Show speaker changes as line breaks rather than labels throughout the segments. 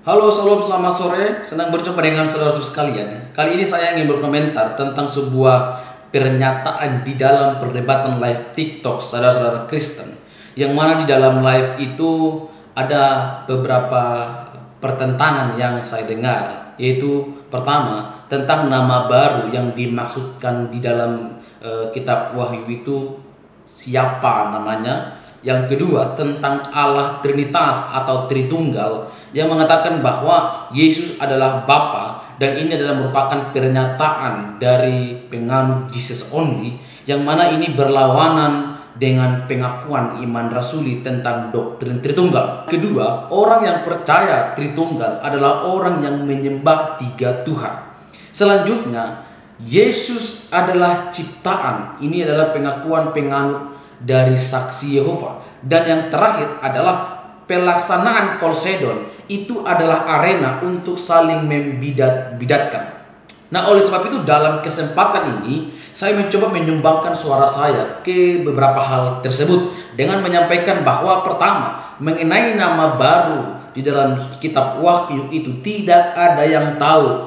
Halo, salam, selamat sore. Senang berjumpa dengan saudara-saudara sekalian. Kali ini saya ingin berkomentar tentang sebuah pernyataan di dalam perdebatan live TikTok saudara-saudara Kristen. Yang mana di dalam live itu ada beberapa pertentangan yang saya dengar. Yaitu pertama, tentang nama baru yang dimaksudkan di dalam kitab Wahyu itu siapa namanya. Yang kedua, tentang Allah Trinitas atau Tritunggal yang mengatakan bahwa Yesus adalah Bapa, dan ini adalah merupakan pernyataan dari penganut Jesus Only yang mana ini berlawanan dengan pengakuan iman rasuli tentang doktrin Tritunggal. Kedua, orang yang percaya Tritunggal adalah orang yang menyembah tiga Tuhan. Selanjutnya, Yesus adalah ciptaan. Ini adalah pengakuan penganut dari saksi Yehova. Dan yang terakhir adalah pelaksanaan Kolsedon. Itu adalah arena untuk saling membidat-bidatkan. Nah, oleh sebab itu dalam kesempatan ini saya mencoba menyumbangkan suara saya ke beberapa hal tersebut dengan menyampaikan bahwa pertama, mengenai nama baru di dalam kitab Wahyu itu tidak ada yang tahu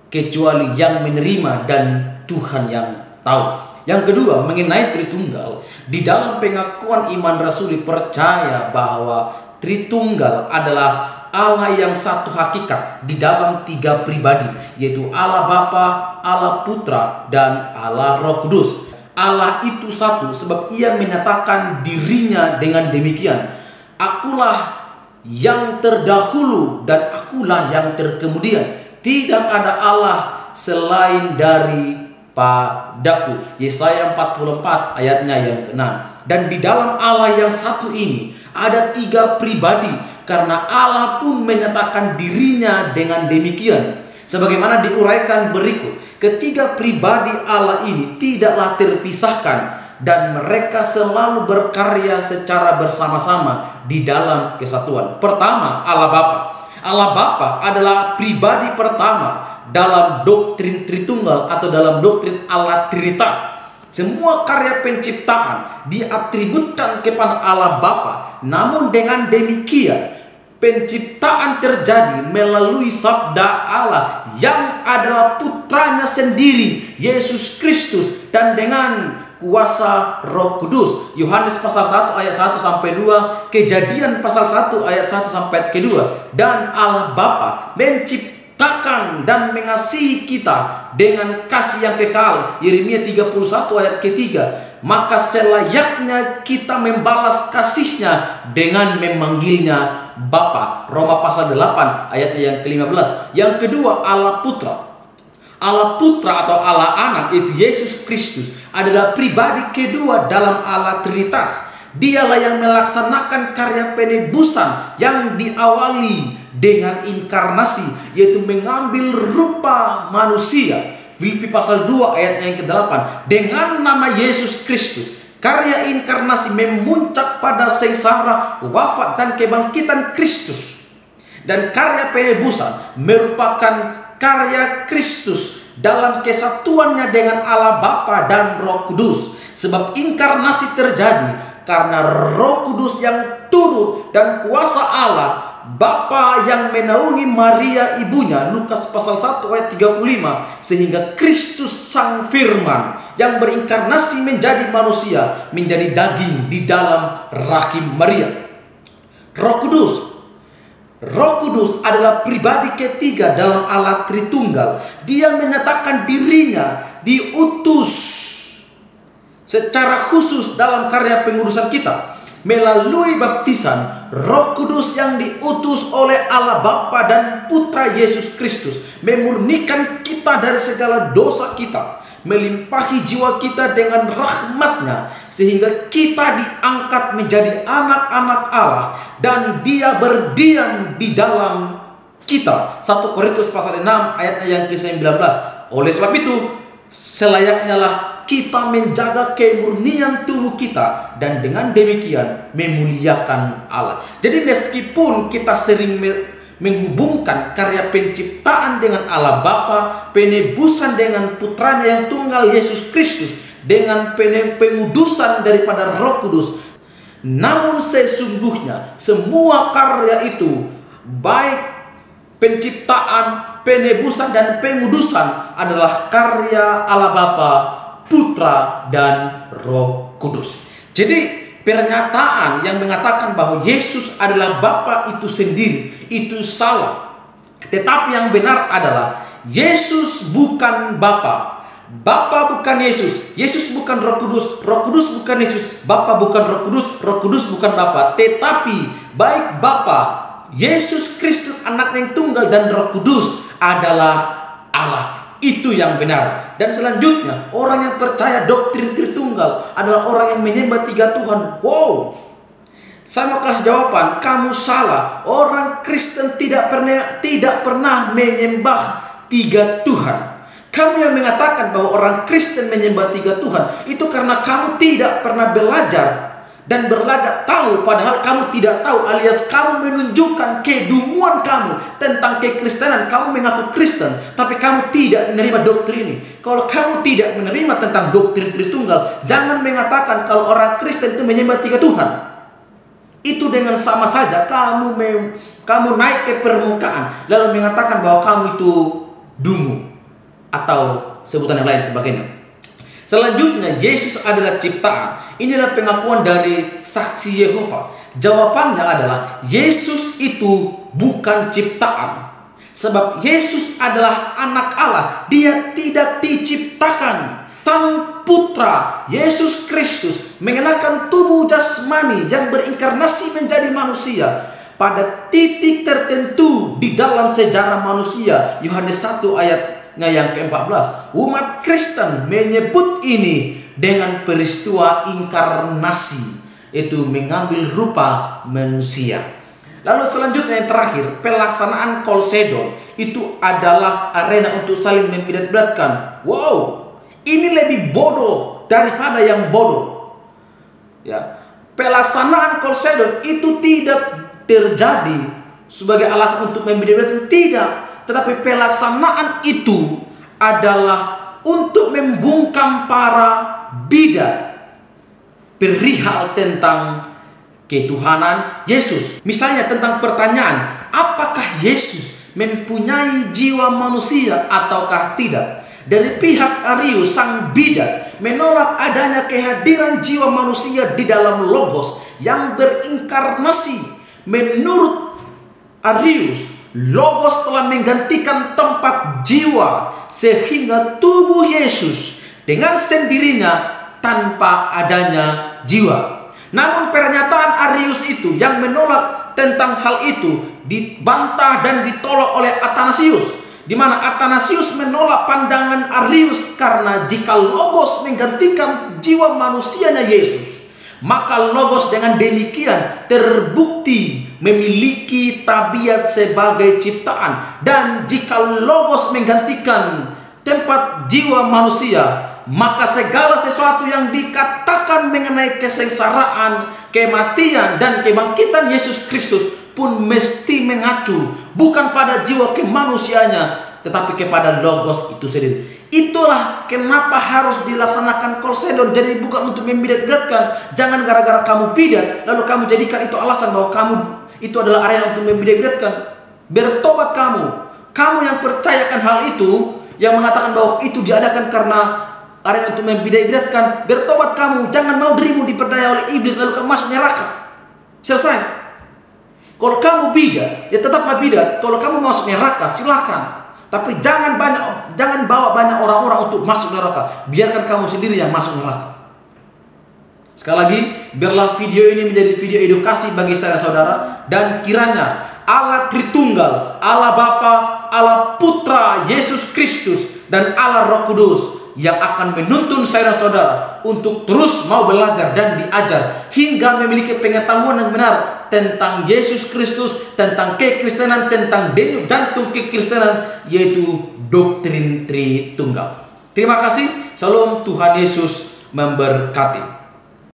kecuali yang menerima dan Tuhan yang tahu. Yang kedua, mengenai Tritunggal, di dalam pengakuan iman rasuli percaya bahwa Tritunggal adalah Allah yang satu hakikat di dalam tiga pribadi, yaitu Allah Bapa, Allah Putra, dan Allah Roh Kudus. Allah itu satu sebab ia menyatakan dirinya dengan demikian, akulah yang terdahulu dan akulah yang terkemudian. Tidak ada Allah selain dari padaku. Yesaya 44 ayatnya yang ke-6. Dan di dalam Allah yang satu ini ada tiga pribadi, karena Allah pun menyatakan dirinya dengan demikian. Sebagaimana diuraikan berikut, ketiga pribadi Allah ini tidaklah terpisahkan dan mereka selalu berkarya secara bersama-sama di dalam kesatuan. Pertama, Allah Bapa. Allah Bapa adalah pribadi pertama dalam doktrin Tritunggal atau dalam doktrin Allah Trinitas. Semua karya penciptaan diatributkan kepada Allah Bapa. Namun dengan demikian penciptaan terjadi melalui sabda Allah yang adalah putranya sendiri, Yesus Kristus, dan dengan kuasa Roh Kudus. Yohanes pasal 1 ayat 1 sampai 2, Kejadian pasal 1 ayat 1 sampai 2. Dan Allah Bapa menciptakan dan mengasihi kita dengan kasih yang kekal. Yeremia 31 ayat ketiga. Maka selayaknya kita membalas kasihnya dengan memanggilnya Bapa. Roma pasal 8 ayatnya yang ke-15. Yang kedua, Allah Putra. Allah Putra atau Allah Anak, itu Yesus Kristus, adalah pribadi kedua dalam Allah Trinitas. Dialah yang melaksanakan karya penebusan yang diawali dengan inkarnasi, yaitu mengambil rupa manusia. Filipi pasal 2 ayat yang ke-8. Dengan nama Yesus Kristus, karya inkarnasi memuncak pada sengsara, wafat, dan kebangkitan Kristus. Dan karya penebusan merupakan karya Kristus dalam kesatuannya dengan Allah Bapa dan Roh Kudus. Sebab inkarnasi terjadi karena Roh Kudus yang turun dan kuasa Allah Bapa yang menaungi Maria ibunya, Lukas pasal 1 ayat 35, sehingga Kristus sang firman yang berinkarnasi menjadi manusia, menjadi daging di dalam rahim Maria. Roh Kudus adalah pribadi ketiga dalam Allah Tritunggal. Dia menyatakan dirinya diutus secara khusus dalam karya pengudusan kita. Melalui baptisan, Roh Kudus yang diutus oleh Allah Bapa dan Putra Yesus Kristus memurnikan kita dari segala dosa kita, melimpahi jiwa kita dengan rahmat-Nya, sehingga kita diangkat menjadi anak-anak Allah dan Dia berdiam di dalam kita. 1 Korintus pasal 6 ayatnya yang ke-19. Oleh sebab itu, selayaknya lah kita menjaga kemurnian tubuh kita dan dengan demikian memuliakan Allah. Jadi meskipun kita sering menghubungkan karya penciptaan dengan Allah Bapa, penebusan dengan putranya yang tunggal Yesus Kristus, dengan pengudusan daripada Roh Kudus, namun sesungguhnya semua karya itu, baik penciptaan, penebusan, dan pengudusan adalah karya Allah Bapa, Putra, dan Roh Kudus. Jadi pernyataan yang mengatakan bahwa Yesus adalah Bapa itu sendiri, itu salah. Tetapi yang benar adalah Yesus bukan Bapa, Bapa bukan Yesus, Yesus bukan Roh Kudus, Roh Kudus bukan Yesus, Bapa bukan Roh Kudus, Roh Kudus bukan Bapa. Tetapi baik Bapa, Yesus Kristus anak yang tunggal, dan Roh Kudus adalah Allah. Itu yang benar. Dan selanjutnya, orang yang percaya doktrin Tritunggal adalah orang yang menyembah 3 Tuhan. Wow, saya mau kasih jawaban, kamu salah. Orang Kristen tidak pernah menyembah 3 Tuhan. Kamu yang mengatakan bahwa orang Kristen menyembah 3 Tuhan, itu karena kamu tidak pernah belajar dan berlagak tahu, padahal kamu tidak tahu, alias kamu menunjukkan kedunguan kamu tentang kekristenan. Kamu mengaku Kristen, tapi kamu tidak menerima doktrin ini. Kalau kamu tidak menerima tentang doktrin Tritunggal, jangan mengatakan kalau orang Kristen itu menyembah 3 Tuhan. Itu dengan sama saja kamu naik ke permukaan lalu mengatakan bahwa kamu itu dungu atau sebutan yang lain sebagainya. Selanjutnya, Yesus adalah ciptaan. Inilah pengakuan dari saksi Yehova. Jawabannya adalah Yesus itu bukan ciptaan. Sebab Yesus adalah anak Allah. Dia tidak diciptakan. Sang Putra Yesus Kristus mengenakan tubuh jasmani yang berinkarnasi menjadi manusia pada titik tertentu di dalam sejarah manusia. Yohanes 1 ayatnya yang ke-14. Umat Kristen menyebut ini dengan peristiwa inkarnasi, itu mengambil rupa manusia. Lalu selanjutnya yang terakhir, pelaksanaan Kolsedon itu adalah arena untuk saling membidat-bidatkan. Wow, ini lebih bodoh daripada yang bodoh. Ya, pelaksanaan Kolsedon itu tidak terjadi sebagai alasan untuk membidat-bidatkan, tidak. Tetapi pelaksanaan itu adalah untuk membungkam para bidat perihal tentang ketuhanan Yesus. Misalnya tentang pertanyaan, apakah Yesus mempunyai jiwa manusia ataukah tidak? Dari pihak Arius, sang bidat menolak adanya kehadiran jiwa manusia di dalam Logos yang berinkarnasi. Menurut Arius, Logos telah menggantikan tempat jiwa sehingga tubuh Yesus dengan sendirinya tanpa adanya jiwa. Namun pernyataan Arius itu yang menolak tentang hal itu dibantah dan ditolak oleh Athanasius, di mana Athanasius menolak pandangan Arius karena jika Logos menggantikan jiwa manusianya Yesus, maka Logos dengan demikian terbukti memiliki tabiat sebagai ciptaan. Dan jika Logos menggantikan tempat jiwa manusia, maka segala sesuatu yang dikatakan mengenai kesengsaraan, kematian, dan kebangkitan Yesus Kristus pun mesti mengacu bukan pada jiwa kemanusiaannya, tetapi kepada Logos itu sendiri. Itulah kenapa harus dilaksanakan Kolsedon. Jadi bukan untuk membidat-bidatkan. Jangan gara-gara kamu bidat lalu kamu jadikan itu alasan bahwa kamu itu adalah area untuk membidat-bidatkan. Bertobat kamu yang percayakan hal itu, yang mengatakan bahwa itu diadakan karena area untuk membidat-bidatkan. Bertobat kamu, jangan mau dirimu diperdaya oleh iblis lalu kamu masuk neraka. Selesai. Kalau kamu bidat, ya tetaplah bidat. Kalau kamu masuk neraka, silakan. Tapi jangan bawa banyak orang-orang untuk masuk neraka. Biarkan kamu sendiri yang masuk neraka. Sekali lagi, biarlah video ini menjadi video edukasi bagi saya saudara. Dan kiranya Allah Tritunggal, Allah Bapa, Allah Putra Yesus Kristus, dan Allah Roh Kudus yang akan menuntun saya dan saudara untuk terus mau belajar dan diajar hingga memiliki pengetahuan yang benar tentang Yesus Kristus, tentang kekristenan, tentang denyut jantung kekristenan, yaitu doktrin Tritunggal. Terima kasih. Salam, Tuhan Yesus memberkati.